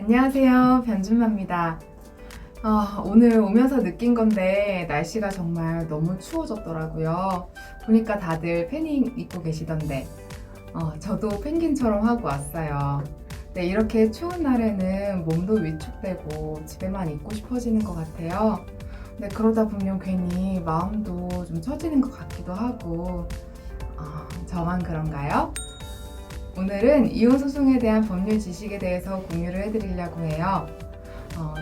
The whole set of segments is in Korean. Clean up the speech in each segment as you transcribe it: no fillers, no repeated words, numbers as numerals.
안녕하세요, 변준마입니다. 오늘 오면서 느낀 건데 날씨가 정말 너무 추워졌더라고요. 보니까 다들 패딩 입고 계시던데 저도 펭귄처럼 하고 왔어요. 네, 이렇게 추운 날에는 몸도 위축되고 집에만 있고 싶어지는 것 같아요. 네, 그러다 보면 괜히 마음도 좀 처지는 것 같기도 하고 저만 그런가요? 오늘은 이혼 소송에 대한 법률 지식에 대해서 공유를 해드리려고 해요.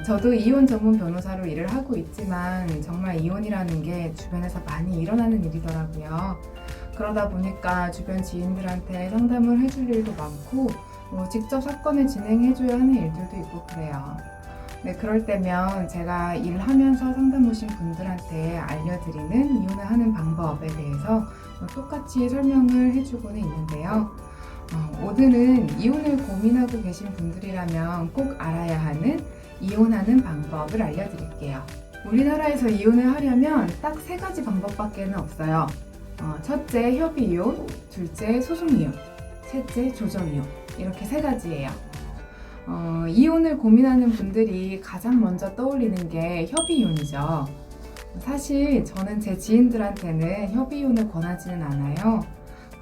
저도 이혼 전문 변호사로 일을 하고 있지만 정말 이혼이라는 게 주변에서 많이 일어나는 일이더라고요. 그러다 보니까 주변 지인들한테 상담을 해줄 일도 많고 직접 사건을 진행해줘야 하는 일들도 있고 그래요. 네, 그럴 때면 제가 일하면서 상담 오신 분들한테 알려드리는 이혼을 하는 방법에 대해서 똑같이 설명을 해주고는 있는데요. 오늘은 이혼을 고민하고 계신 분들이라면 꼭 알아야 하는 이혼하는 방법을 알려드릴게요. 우리나라에서 이혼을 하려면 딱 세 가지 방법밖에 없어요. 첫째, 협의이혼, 둘째, 소송이혼, 셋째, 조정이혼. 이렇게 세 가지예요. 이혼을 고민하는 분들이 가장 먼저 떠올리는 게 협의이혼이죠. 사실 저는 제 지인들한테는 협의이혼을 권하지는 않아요.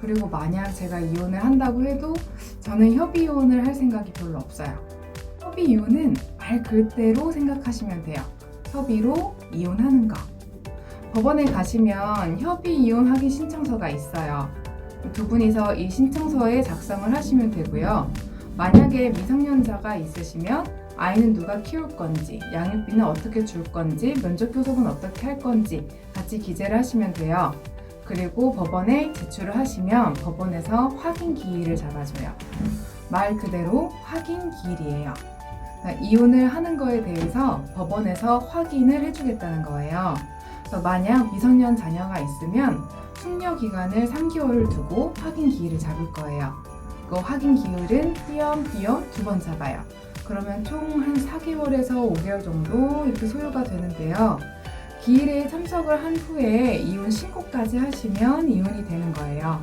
그리고 만약 제가 이혼을 한다고 해도 저는 협의이혼을 할 생각이 별로 없어요. 협의이혼은 말 그대로 생각하시면 돼요. 협의로 이혼하는 거. 법원에 가시면 협의이혼하기 신청서가 있어요. 두 분이서 이 신청서에 작성을 하시면 되고요. 만약에 미성년자가 있으시면 아이는 누가 키울 건지, 양육비는 어떻게 줄 건지, 면접교섭은 어떻게 할 건지 같이 기재를 하시면 돼요. 그리고 법원에 제출을 하시면 법원에서 확인 기일을 잡아줘요. 말 그대로 확인 기일이에요. 이혼을 하는 거에 대해서 법원에서 확인을 해주겠다는 거예요. 그래서 만약 미성년 자녀가 있으면 숙려 기간을 3개월을 두고 확인 기일을 잡을 거예요. 그 확인 기일은 띄엄띄엄 2번 잡아요. 그러면 총 한 4개월에서 5개월 정도 이렇게 소요가 되는데요. 기일에 참석을 한 후에 이혼 신고까지 하시면 이혼이 되는 거예요.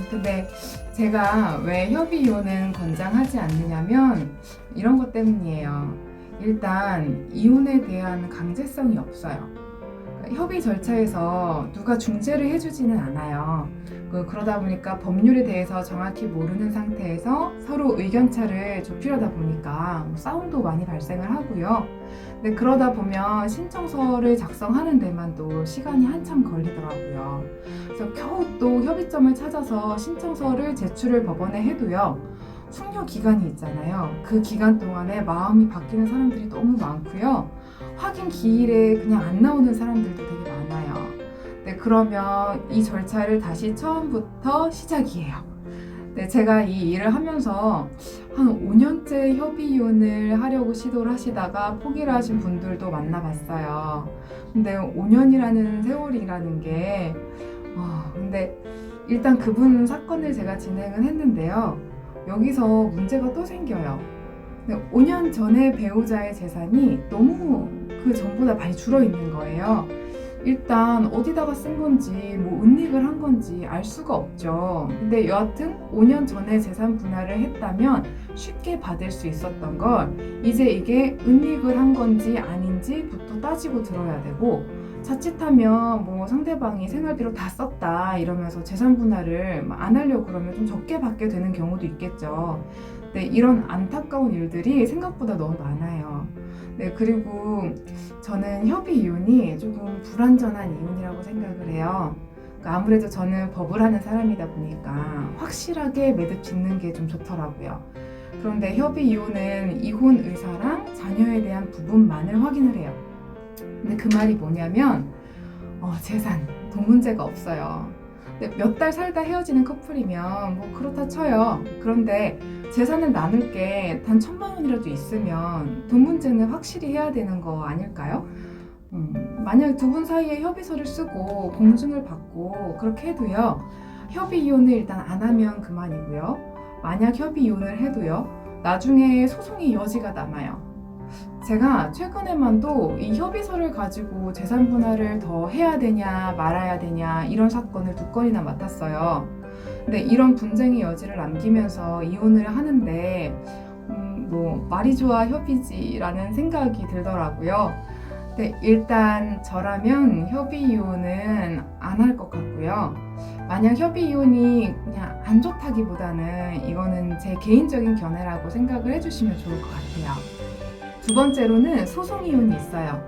근데 제가 왜 협의 이혼은 권장하지 않느냐면 이런 것 때문이에요. 일단 이혼에 대한 강제성이 없어요. 협의 절차에서 누가 중재를 해주지는 않아요. 그러다 보니까 법률에 대해서 정확히 모르는 상태에서 서로 의견차를 좁히려다 보니까 싸움도 많이 발생을 하고요. 근데 그러다 보면 신청서를 작성하는 데만도 시간이 한참 걸리더라고요. 그래서 겨우 또 협의점을 찾아서 신청서를 제출을 법원에 해도요. 숙려 기간이 있잖아요. 그 기간 동안에 마음이 바뀌는 사람들이 너무 많고요. 확인 기일에 그냥 안 나오는 사람들도 되게 많아요. 네, 그러면 이 절차를 다시 처음부터 시작이에요. 네, 제가 이 일을 하면서 한 5년째 협의이혼을 하려고 시도를 하시다가 포기를 하신 분들도 만나봤어요. 근데 5년이라는 세월이라는 게 근데 일단 그분 사건을 제가 진행을 했는데요. 여기서 문제가 또 생겨요. 5년 전에 배우자의 재산이 너무 그 전보다 많이 줄어 있는 거예요. 일단 어디다가 쓴 건지 뭐 은닉을 한 건지 알 수가 없죠. 근데 여하튼 5년 전에 재산 분할을 했다면 쉽게 받을 수 있었던 걸 이제 이게 은닉을 한 건지 아닌지부터 따지고 들어야 되고, 자칫하면 뭐 상대방이 생활비로 다 썼다 이러면서 재산 분할을 안 하려고 그러면 좀 적게 받게 되는 경우도 있겠죠. 네, 이런 안타까운 일들이 생각보다 너무 많아요. 네, 그리고 저는 협의 이혼이 조금 불완전한 이혼이라고 생각을 해요. 그러니까 아무래도 저는 법을 하는 사람이다 보니까 확실하게 매듭 짓는 게 좀 좋더라고요. 그런데 협의 이혼은 이혼 의사랑 자녀에 대한 부분만을 확인을 해요. 근데 그 말이 뭐냐면 재산, 돈 문제가 없어요. 몇 달 살다 헤어지는 커플이면 뭐 그렇다 쳐요. 그런데 재산을 나눌 게 단 1,000만 원이라도 있으면 돈 문제는 확실히 해야 되는 거 아닐까요? 만약 두 분 사이에 협의서를 쓰고 공증을 받고 그렇게 해도요. 협의 이혼을 일단 안 하면 그만이고요. 만약 협의 이혼을 해도요. 나중에 소송의 여지가 남아요. 제가 최근에만도 이 협의서를 가지고 재산 분할을 더 해야 되냐 말아야 되냐 이런 사건을 2건이나 맡았어요. 근데 이런 분쟁의 여지를 남기면서 이혼을 하는데 뭐 말이 좋아 협의지라는 생각이 들더라고요. 네, 일단 저라면 협의 이혼은 안 할 것 같고요. 만약 협의 이혼이 그냥 안 좋다기보다는 이거는 제 개인적인 견해라고 생각을 해주시면 좋을 것 같아요. 두 번째로는 소송 이혼이 있어요.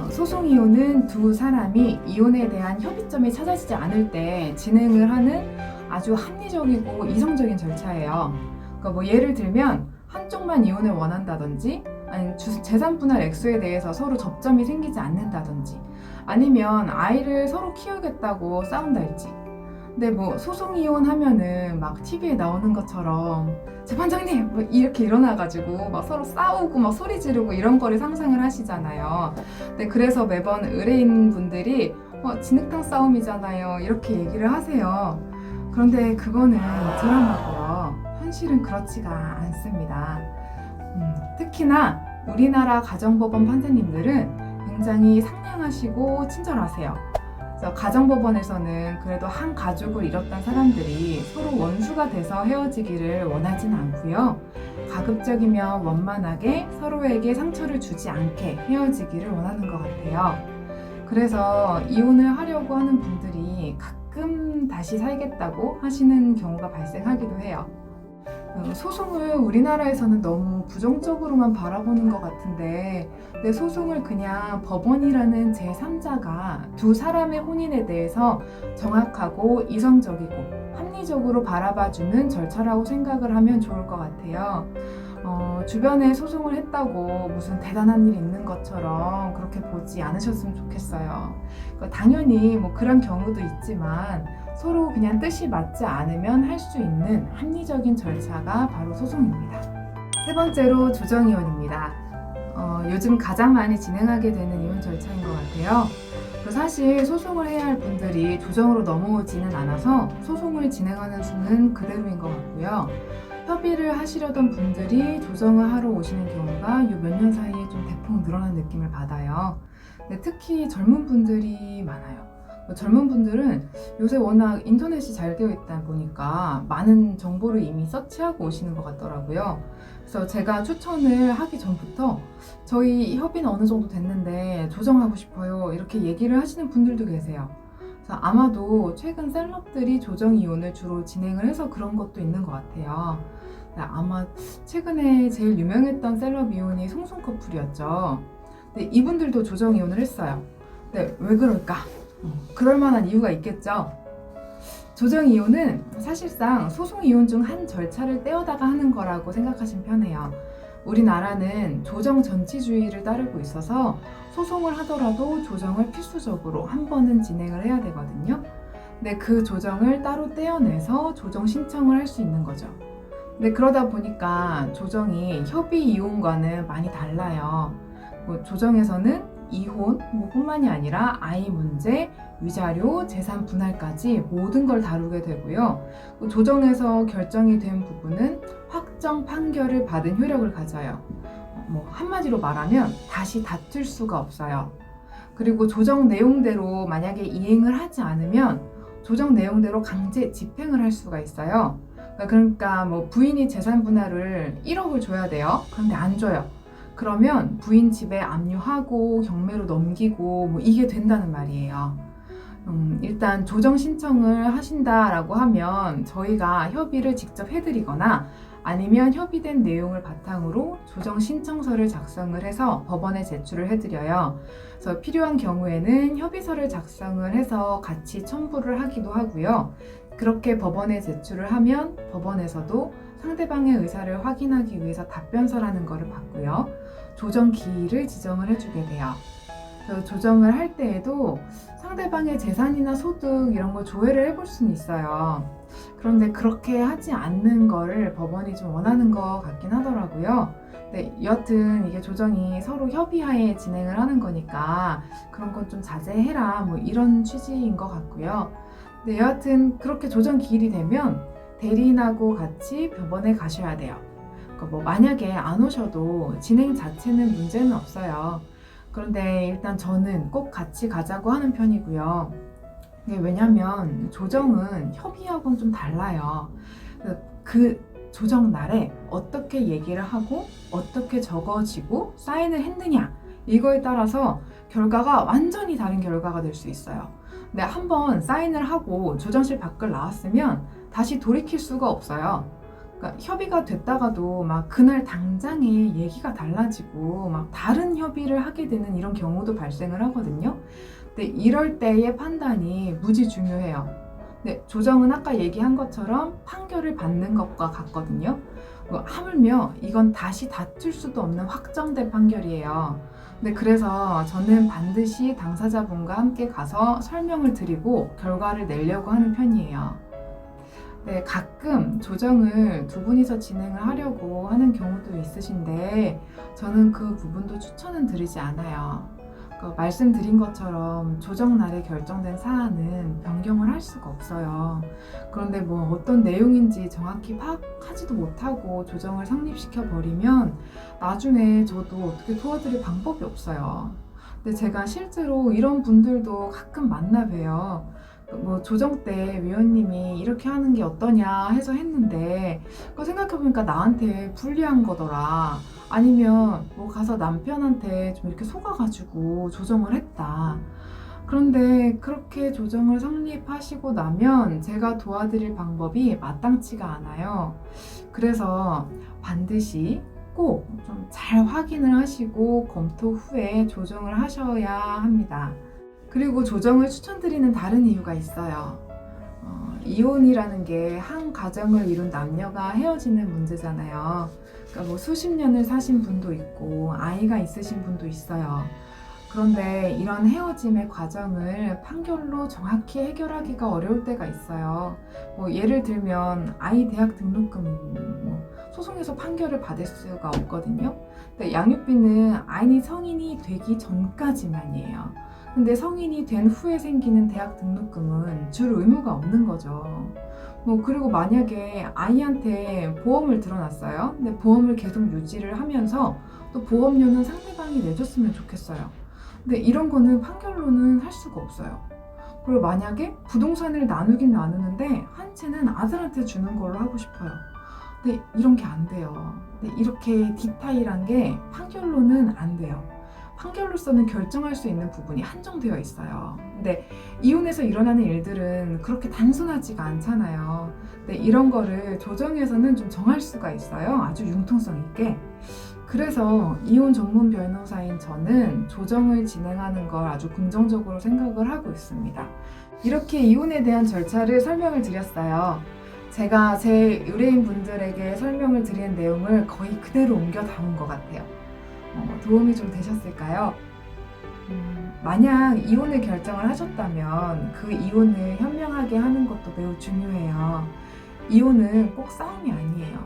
소송 이혼은 두 사람이 이혼에 대한 협의점이 찾아지지 않을 때 진행을 하는 아주 합리적이고 이성적인 절차예요. 그러니까 뭐 예를 들면 한쪽만 이혼을 원한다든지, 아니면 재산 분할 액수에 대해서 서로 접점이 생기지 않는다든지, 아니면 아이를 서로 키우겠다고 싸운달지. 근데 뭐 소송 이혼하면은 막 TV에 나오는 것처럼 재판장님 뭐 이렇게 일어나가지고 막 서로 싸우고 막 소리 지르고 이런 거를 상상을 하시잖아요. 근데 그래서 매번 의뢰인 분들이 진흙탕 싸움이잖아요 이렇게 얘기를 하세요. 그런데 그거는 드라마고요. 현실은 그렇지가 않습니다. 특히나 우리나라 가정법원 판사님들은 굉장히 상냥하시고 친절하세요. 그래서 가정법원에서는 그래도 한 가족을 잃었던 사람들이 서로 원수가 돼서 헤어지기를 원하지는 않고요. 가급적이면 원만하게 서로에게 상처를 주지 않게 헤어지기를 원하는 것 같아요. 그래서 이혼을 하려고 하는 분들이 가끔 다시 살겠다고 하시는 경우가 발생하기도 해요. 소송을 우리나라에서는 너무 부정적으로만 바라보는 것 같은데, 근데 소송을 그냥 법원이라는 제3자가 두 사람의 혼인에 대해서 정확하고 이성적이고 합리적으로 바라봐주는 절차라고 생각을 하면 좋을 것 같아요. 주변에 소송을 했다고 무슨 대단한 일이 있는 것처럼 그렇게 보지 않으셨으면 좋겠어요. 그러니까 당연히 뭐 그런 경우도 있지만 서로 그냥 뜻이 맞지 않으면 할 수 있는 합리적인 절차가 바로 소송입니다. 세 번째로 조정이혼입니다. 요즘 가장 많이 진행하게 되는 이혼 절차인 것 같아요. 사실 소송을 해야 할 분들이 조정으로 넘어오지는 않아서 소송을 진행하는 수는 그대로인 것 같고요. 협의를 하시려던 분들이 조정을 하러 오시는 경우가 요 몇 년 사이에 좀 대폭 늘어난 느낌을 받아요. 근데 특히 젊은 분들이 많아요. 젊은 분들은 요새 워낙 인터넷이 잘 되어 있다 보니까 많은 정보를 이미 서치하고 오시는 것 같더라고요. 그래서 제가 추천을 하기 전부터 저희 협의는 어느 정도 됐는데 조정하고 싶어요 이렇게 얘기를 하시는 분들도 계세요. 그래서 아마도 최근 셀럽들이 조정 이혼을 주로 진행을 해서 그런 것도 있는 것 같아요. 아마 최근에 제일 유명했던 셀럽 이혼이 송송 커플이었죠. 근데 이분들도 조정 이혼을 했어요. 근데 왜 그럴까? 그럴 만한 이유가 있겠죠. 조정 이혼은 사실상 소송 이혼 중 한 절차를 떼어다가 하는 거라고 생각하시면 편해요. 우리나라는 조정 전치주의를 따르고 있어서 소송을 하더라도 조정을 필수적으로 한 번은 진행을 해야 되거든요. 근데 그 조정을 따로 떼어내서 조정 신청을 할 수 있는 거죠. 근데 그러다 보니까 조정이 협의 이혼과는 많이 달라요. 조정에서는 이혼 뿐만이 아니라 아이 문제, 위자료, 재산 분할까지 모든 걸 다루게 되고요. 조정에서 결정이 된 부분은 확정 판결을 받은 효력을 가져요. 한마디로 말하면 다시 다툴 수가 없어요. 그리고 조정 내용대로 만약에 이행을 하지 않으면 조정 내용대로 강제 집행을 할 수가 있어요. 그러니까 부인이 재산 분할을 1억을 줘야 돼요. 그런데 안 줘요. 그러면 부인 집에 압류하고 경매로 넘기고 이게 된다는 말이에요. 일단 조정 신청을 하신다라고 하면 저희가 협의를 직접 해드리거나 아니면 협의된 내용을 바탕으로 조정 신청서를 작성을 해서 법원에 제출을 해드려요. 그래서 필요한 경우에는 협의서를 작성을 해서 같이 첨부를 하기도 하고요. 그렇게 법원에 제출을 하면 법원에서도 상대방의 의사를 확인하기 위해서 답변서라는 것을 받고요. 조정 기일을 지정을 해주게 돼요. 그래서 조정을 할 때에도 상대방의 재산이나 소득 이런 걸 조회를 해볼 수는 있어요. 그런데 그렇게 하지 않는 거를 법원이 좀 원하는 것 같긴 하더라고요. 근데 여하튼 이게 조정이 서로 협의하에 진행을 하는 거니까 그런 건 좀 자제해라 이런 취지인 것 같고요. 근데 여하튼 그렇게 조정 기일이 되면 대리인하고 같이 법원에 가셔야 돼요. 그러니까 만약에 안 오셔도 진행 자체는 문제는 없어요. 그런데 일단 저는 꼭 같이 가자고 하는 편이고요. 왜냐면 조정은 협의하고는 좀 달라요. 그 조정 날에 어떻게 얘기를 하고 어떻게 적어지고 사인을 했느냐, 이거에 따라서 결과가 완전히 다른 결과가 될 수 있어요. 근데 한번 사인을 하고 조정실 밖을 나왔으면 다시 돌이킬 수가 없어요. 그러니까 협의가 됐다가도 막 그날 당장에 얘기가 달라지고 막 다른 협의를 하게 되는 이런 경우도 발생을 하거든요. 근데 이럴 때의 판단이 무지 중요해요. 근데 조정은 아까 얘기한 것처럼 판결을 받는 것과 같거든요. 하물며 이건 다시 다툴 수도 없는 확정된 판결이에요. 근데 그래서 저는 반드시 당사자분과 함께 가서 설명을 드리고 결과를 내려고 하는 편이에요. 네, 가끔 조정을 두 분이서 진행을 하려고 하는 경우도 있으신데 저는 그 부분도 추천은 드리지 않아요. 말씀드린 것처럼 조정 날에 결정된 사안은 변경을 할 수가 없어요. 그런데 뭐 어떤 내용인지 정확히 파악하지도 못하고 조정을 성립시켜 버리면 나중에 저도 어떻게 도와드릴 방법이 없어요. 근데 제가 실제로 이런 분들도 가끔 만나 봬요. 뭐 조정 때 위원님이 이렇게 하는 게 어떠냐 해서 했는데 그거 생각해보니까 나한테 불리한 거더라. 아니면 뭐 가서 남편한테 좀 이렇게 속아가지고 조정을 했다. 그런데 그렇게 조정을 성립하시고 나면 제가 도와드릴 방법이 마땅치가 않아요. 그래서 반드시 꼭 좀 잘 확인을 하시고 검토 후에 조정을 하셔야 합니다. 그리고 조정을 추천드리는 다른 이유가 있어요. 이혼이라는 게 한 가정을 이룬 남녀가 헤어지는 문제잖아요. 그러니까 뭐 수십 년을 사신 분도 있고 아이가 있으신 분도 있어요. 그런데 이런 헤어짐의 과정을 판결로 정확히 해결하기가 어려울 때가 있어요. 뭐 예를 들면 아이 대학 등록금 소송에서 판결을 받을 수가 없거든요. 근데 양육비는 아이니 성인이 되기 전까지만이에요. 근데 성인이 된 후에 생기는 대학 등록금은 줄 의무가 없는 거죠. 그리고 만약에 아이한테 보험을 들어놨어요. 근데 보험을 계속 유지를 하면서 또 보험료는 상대방이 내줬으면 좋겠어요. 근데 이런 거는 판결로는 할 수가 없어요. 그리고 만약에 부동산을 나누긴 나누는데 한 채는 아들한테 주는 걸로 하고 싶어요. 근데 이런 게 안 돼요. 근데 이렇게 디테일한 게 판결로는 안 돼요. 판결로서는 결정할 수 있는 부분이 한정되어 있어요. 근데 이혼에서 일어나는 일들은 그렇게 단순하지가 않잖아요. 근데 이런 거를 조정에서는 좀 정할 수가 있어요. 아주 융통성 있게. 그래서 이혼 전문 변호사인 저는 조정을 진행하는 걸 아주 긍정적으로 생각을 하고 있습니다. 이렇게 이혼에 대한 절차를 설명을 드렸어요. 제가 제 의뢰인 분들에게 설명을 드린 내용을 거의 그대로 옮겨 담은 것 같아요. 도움이 좀 되셨을까요? 만약 이혼을 결정을 하셨다면 그 이혼을 현명하게 하는 것도 매우 중요해요. 이혼은 꼭 싸움이 아니에요.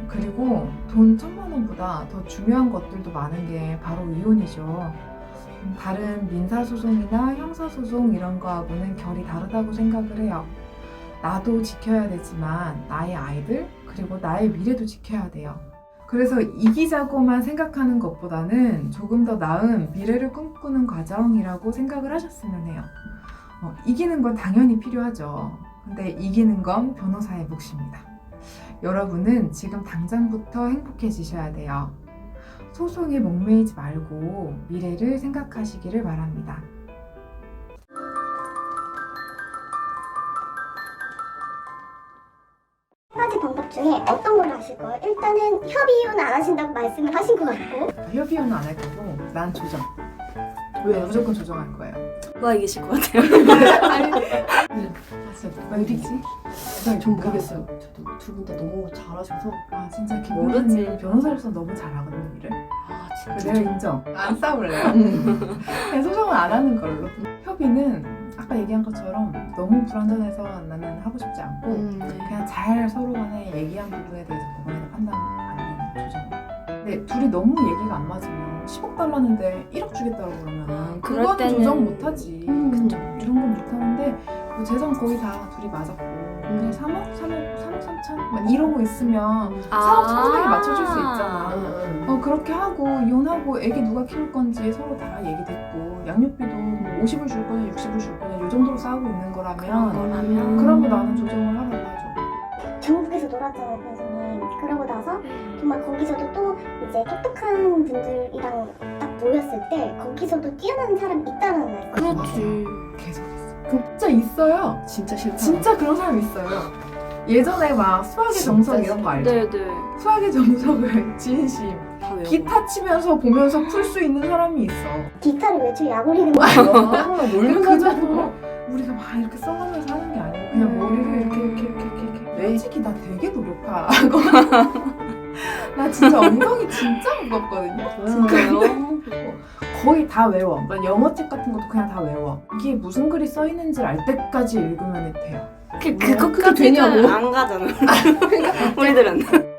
그리고 돈 1,000만 원보다 더 중요한 것들도 많은 게 바로 이혼이죠. 다른 민사소송이나 형사소송 이런 거하고는 결이 다르다고 생각을 해요. 나도 지켜야 되지만 나의 아이들 그리고 나의 미래도 지켜야 돼요. 그래서 이기자고만 생각하는 것보다는 조금 더 나은 미래를 꿈꾸는 과정이라고 생각을 하셨으면 해요. 이기는 건 당연히 필요하죠. 근데 이기는 건 변호사의 몫입니다. 여러분은 지금 당장부터 행복해지셔야 돼요. 소송에 목매이지 말고 미래를 생각하시기를 바랍니다. 세 가지 방법 중에 어떤 걸 하실 거예요? 일단은 협의이혼 안 하신다고 말씀을 하신 것 같고 협의혼은 안 할 거고 난 조정. 왜요? 무조건 조정할 거예요. 누가 이기실 것 같아요? 아니, 진짜 누가 이기지? 전 모르겠어요. 저도 두 분 다 너무 잘하셔서. 아 진짜 모르지. 김변호사님 변호사로서 너무 잘하거든요 일을. 아 그래서 내가 인정. 안 싸울래요. 그냥 소송은 안 하는 걸로. 협의는 아까 얘기한 것처럼 너무 불완전해서 나는 하고 싶지 않고 네. 그냥 잘 서로 간에 얘기한 부분에 대해서 법원에서 판단하는 조정. 근데 둘이 너무 얘기가 안 맞으면 10억 달라는데 1억 주겠다고 그러면 그럴 그건 때는- 조정 못하지. 그쵸. 이런 건 못하는데 뭐 재산 거의 다 둘이 맞았고 그냥 3억 3천? 막 이러고 있으면 4억 1,400에 맞춰줄 수 있잖아. 그렇게 하고 이혼하고 애기 누가 키울 건지 서로 다 얘기됐고 양육비도 뭐 50을 줄 거냐 60을 줄 거냐 이 정도로 싸우고 있는 거라면 그러면 그러면 나는 조정을 하라고 하죠. 전국에서 놀았잖아요, 교수님. 그러고 나서 정말 거기서도 또 이제 똑똑한 분들이랑 딱 모였을 때 거기서도 뛰어나는 사람이 있다는 말. 그렇지. 계속 있어. 진짜 있어요. 진짜 싫다. 진짜 그런 사람 있어요. 예전에 막 수학의 진짜 정석 이런 거 알죠? 네네. 수학의 정석을 진심 다 외워. 기타 치면서 보면서 풀 수 있는 사람이 있어. 기타를 외쳐 야구리는 거. 놀면서도 우리가 막 이렇게 써가면서 하는 게 아니고 그냥 머리를 이렇게 솔직히 나 되게 노력하고 나 진짜 엉덩이 진짜 무겁거든요. 왜요? 거의 다 외워. 난 영어책 같은 것도 그냥 다 외워. 이게 무슨 글이 써 있는지 알 때까지 읽으면 돼요. 그것까지는 되냐고. 안 가잖아. 우리들은.